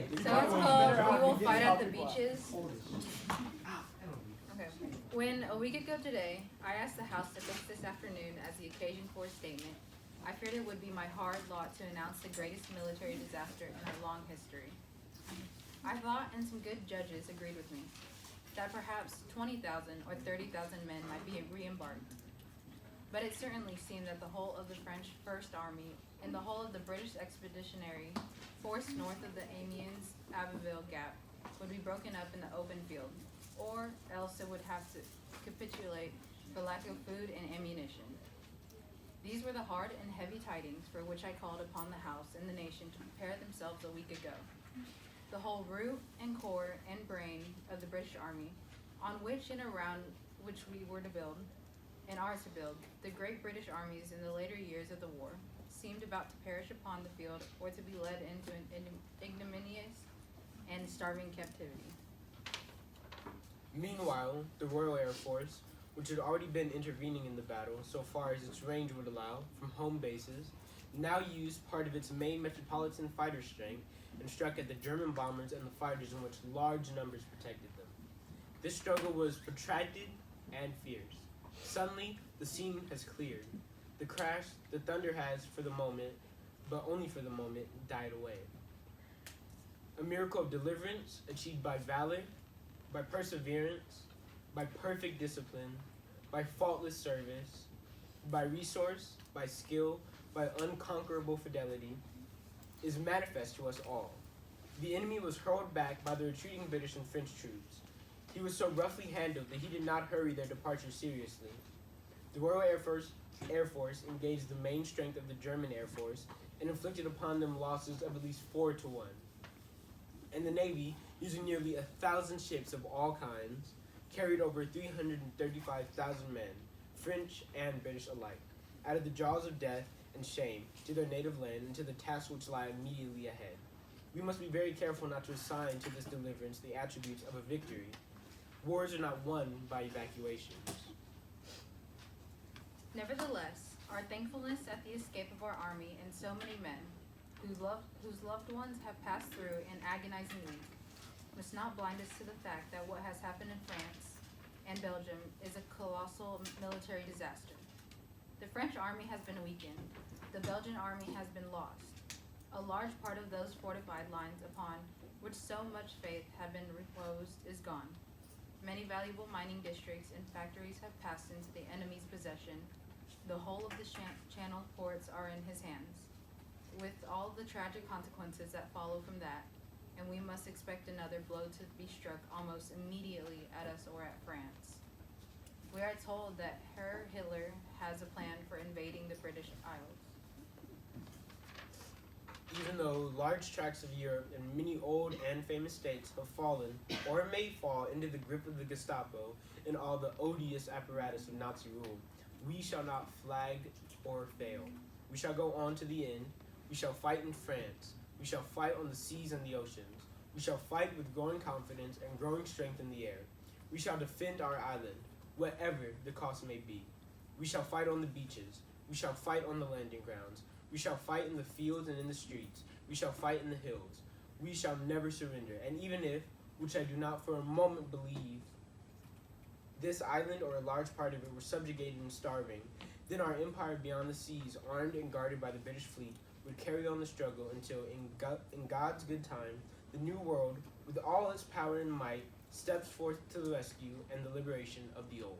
So it's called We Will Fight at the Beaches. Okay. When a week ago today, I asked the House to fix this afternoon as the occasion for a statement, I feared it would be my hard lot to announce the greatest military disaster in our long history. I thought, and some good judges agreed with me, that perhaps 20,000 or 30,000 men might be re-embarked. But it certainly seemed that the whole of the French First Army and the whole of the British Expeditionary Force north of the Amiens-Abbeville Gap would be broken up in the open field, or else it would have to capitulate for lack of food and ammunition. These were the hard and heavy tidings for which I called upon the House and the nation to prepare themselves a week ago. The whole root and core and brain of the British Army, on which and around which we were to build, and are to build, the great British armies in the later years of the war, seemed about to perish upon the field or to be led into an ignominious and starving captivity. Meanwhile, the Royal Air Force, which had already been intervening in the battle so far as its range would allow from home bases, now used part of its main metropolitan fighter strength and struck at the German bombers and the fighters in which large numbers protected them. This struggle was protracted and fierce. Suddenly, the scene has cleared. The crash, the thunder has, for the moment, but only for the moment, died away. A miracle of deliverance achieved by valor, by perseverance, by perfect discipline, by faultless service, by resource, by skill, by unconquerable fidelity, is manifest to us all. The enemy was hurled back by the retreating British and French troops. He was so roughly handled that he did not hurry their departure seriously. The Royal Air Force engaged the main strength of the German Air Force and inflicted upon them losses of at least 4-1. And the Navy, using nearly 1,000 ships of all kinds, carried over 335,000 men, French and British alike, out of the jaws of death and shame to their native land and to the tasks which lie immediately ahead. We must be very careful not to assign to this deliverance the attributes of a victory. Wars are not won by evacuations. Nevertheless, our thankfulness at the escape of our army and so many men, whose loved ones have passed through an agonizing week, must not blind us to the fact that what has happened in France and Belgium is a colossal military disaster. The French army has been weakened. The Belgian army has been lost. A large part of those fortified lines upon which so much faith had been reposed is gone. Many valuable mining districts and factories have passed into the enemy's possession. The whole of the Channel ports are in his hands, with all the tragic consequences that follow from that, and we must expect another blow to be struck almost immediately at us or at France. We are told that Herr Hitler has a plan for invading the British Isles. Even though large tracts of Europe and many old and famous states have fallen or may fall into the grip of the Gestapo and all the odious apparatus of Nazi rule, we shall not flag or fail. We shall go on to the end. We shall fight in France. We shall fight on the seas and the oceans. We shall fight with growing confidence and growing strength in the air. We shall defend our island, whatever the cost may be. We shall fight on the beaches. We shall fight on the landing grounds. We shall fight in the fields and in the streets. We shall fight in the hills. We shall never surrender. And even if, which I do not for a moment believe, this island or a large part of it were subjugated and starving, then our empire beyond the seas, armed and guarded by the British fleet, would carry on the struggle until, in God's good time, the new world, with all its power and might, steps forth to the rescue and the liberation of the old.